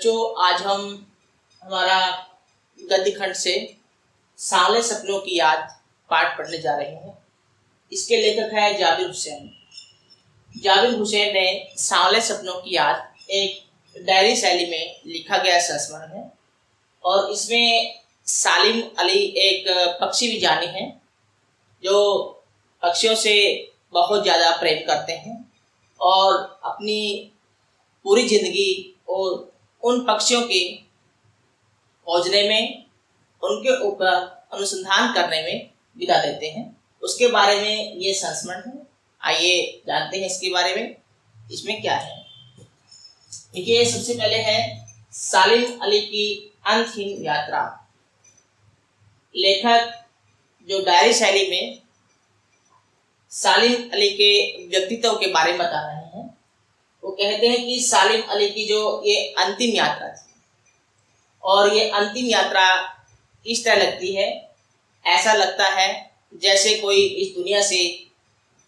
बच्चों, आज हम हमारा गद्य खंड से सांवले सपनों की याद पाठ पढ़ने जा रहे हैं। इसके लेखक है जाबिर हुसैन। जाबिर हुसैन ने सांवले सपनों की याद एक डायरी शैली में लिखा गया संस्मरण है और इसमें सालिम अली एक पक्षी विज्ञानी हैं जो पक्षियों से बहुत ज़्यादा प्रेम करते हैं और अपनी पूरी ज़िंदगी और उन पक्षियों के खोजने में, उनके ऊपर अनुसंधान करने में बिता देते हैं। उसके बारे में ये संस्मरण है। आइए जानते हैं इसके बारे में, इसमें क्या है। देखिए, सबसे पहले है सालिम अली की अंतहीन यात्रा। लेखक जो डायरी शैली में सालिम अली के व्यक्तित्व के बारे में बता रहे हैं, वो कहते हैं कि सालिम अली की जो ये अंतिम यात्रा थी और ये अंतिम यात्रा इस तरह लगती है, ऐसा लगता है जैसे कोई इस दुनिया से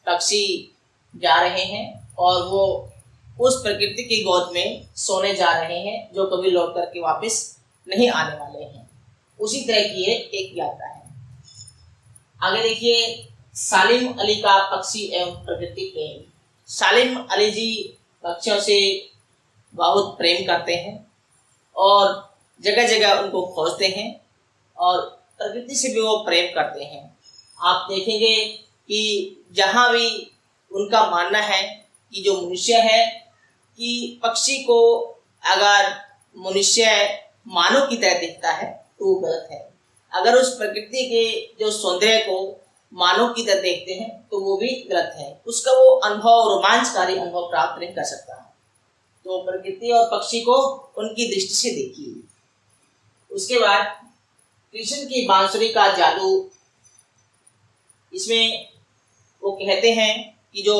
पक्षी जा रहे हैं और वो उस प्रकृति की गोद में सोने जा रहे हैं जो कभी लौट करके वापस नहीं आने वाले हैं। उसी तरह की ये एक यात्रा है। आगे देखिए, सालिम अली का पक्षी एवं प्रकृति प्रेम। सालिम अली जी पक्षियों से बहुत प्रेम करते हैं और जगह जगह उनको खोजते हैं और प्रकृति से भी वो प्रेम करते हैं। आप देखेंगे कि जहाँ भी उनका मानना है कि जो मनुष्य है कि पक्षी को अगर मनुष्य मानव की तरह दिखता है तो वो गलत है। अगर उस प्रकृति के जो सौंदर्य को मानव की तरह देखते हैं तो वो भी गलत है। उसका वो अनुभव, रोमांचकारी अनुभव प्राप्त नहीं कर सकता। तो प्रकृति और पक्षी को उनकी दृष्टि से देखिए। उसके बाद कृष्ण की बांसुरी का जादू। इसमें वो कहते हैं कि जो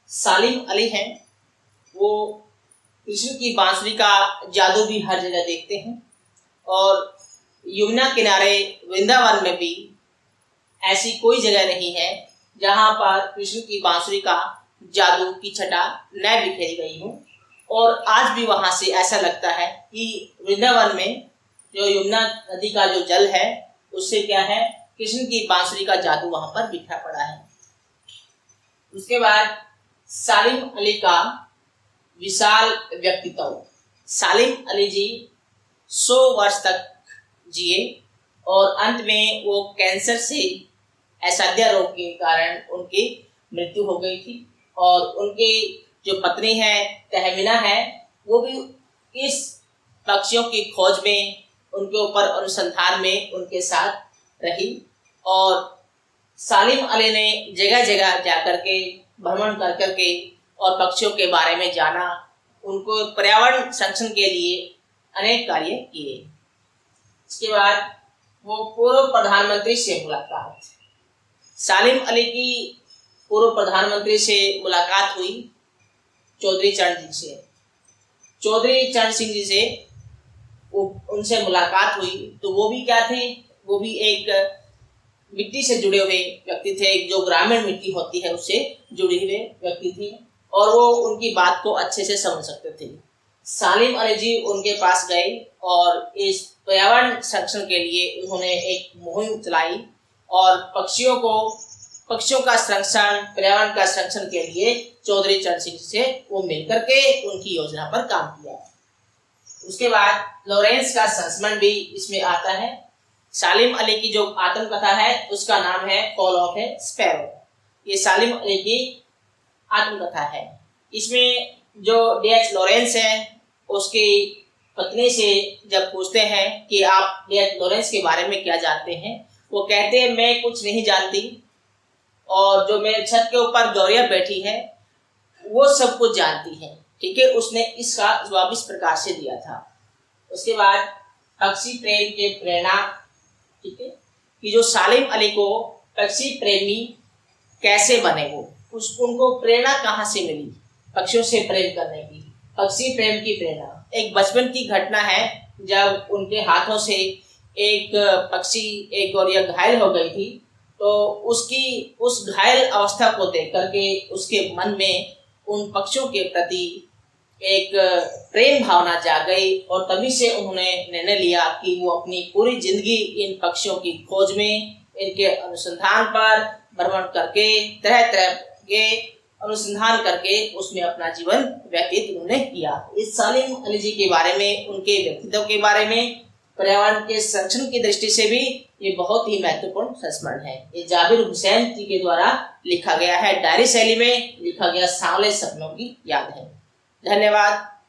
सालिम अली हैं वो कृष्ण की बांसुरी का जादू भी हर जगह देखते हैं और यमुना किनारे वृंदावन में भी ऐसी कोई जगह नहीं है जहाँ पर कृष्ण की बांसुरी का जादू की छटा न बिखेरी गई हो। और आज भी वहाँ से ऐसा लगता है कि वृंदावन में जो यमुना नदी का जो जल है उससे क्या है, कृष्ण की बांसुरी का जादू वहाँ पर बिखरा पड़ा है। उसके बाद सालिम अली का विशाल व्यक्तित्व। सालिम अली जी 100 वर्ष तक जिए और अंत में वो कैंसर से असाध्य रोग के कारण उनकी मृत्यु हो गई थी और उनकी जो पत्नी है तहमीना है वो भी इस पक्षियों की खोज में, उनके ऊपर अनुसंधान में उनके साथ रही और सालिम अली ने जगह जगह जाकर के भ्रमण कर करके और पक्षियों के बारे में जाना, उनको पर्यावरण संरक्षण के लिए अनेक कार्य किए। इसके बाद वो पूर्व प्रधानमंत्री से मुलाकात। सालिम अली की पूर्व प्रधानमंत्री से मुलाकात हुई चौधरी चरण सिंह से। चौधरी चरण सिंह जी से उनसे मुलाकात हुई तो वो भी क्या थे, वो भी एक मिट्टी से जुड़े हुए व्यक्ति थे, जो ग्रामीण मिट्टी होती है उससे जुड़े हुए व्यक्ति थे और वो उनकी बात को अच्छे से समझ सकते थे। सालिम अली जी उनके पास गए और इस पर्यावरण संरक्षण के लिए उन्होंने एक मुहिम चलाई और पक्षियों का संरक्षण, पर्यावरण का संरक्षण के लिए चौधरी चरण सिंह से वो मिलकर के उनकी योजना पर काम किया। उसके बाद लॉरेंस का संस्मरण भी इसमें आता है। सालिम अली की जो आत्मकथा है उसका नाम है कॉल ऑफ ए स्पैरो। ये सालिम अली की आत्मकथा है। इसमें जो D.H. लॉरेंस है उसकी पत्नी से जब पूछते हैं कि आप D.H. लॉरेंस के बारे में क्या जानते हैं, वो कहते हैं मैं कुछ नहीं जानती और जो मेरे छत के ऊपर गौरिया बैठी है वो सब कुछ जानती है। ठीक है, उसने इसका जवाब इस प्रकार से दिया था। उसके बाद पक्षी प्रेम के प्रेरणा। ठीक है, कि जो सालिम अली को पक्षी प्रेमी कैसे बने, वो उनको प्रेरणा कहाँ से मिली पक्षियों से प्रेम करने की। पक्षी प्रेम की प्रेरणा एक बचपन की घटना है जब उनके हाथों से एक पक्षी, एक गौरिया घायल हो गई थी तो उसकी उस घायल अवस्था को देख करके उसके मन में उन पक्षियों के प्रति एक प्रेम भावना जाग गई और तभी से उन्होंने निर्णय लिया कि वो अपनी पूरी जिंदगी इन पक्षियों की खोज में, इनके अनुसंधान पर भ्रमण करके, तरह तरह के अनुसंधान करके उसमें अपना जीवन व्यतीत उन्होंने किया। इस सालिम अली जी के बारे में, उनके व्यक्तित्व के बारे में, पर्यावरण के संरक्षण की दृष्टि से भी ये बहुत ही महत्वपूर्ण संस्मरण है। ये जाबिर हुसैन जी के द्वारा लिखा गया है, डायरी शैली में लिखा गया सांवले सपनों की याद है। धन्यवाद।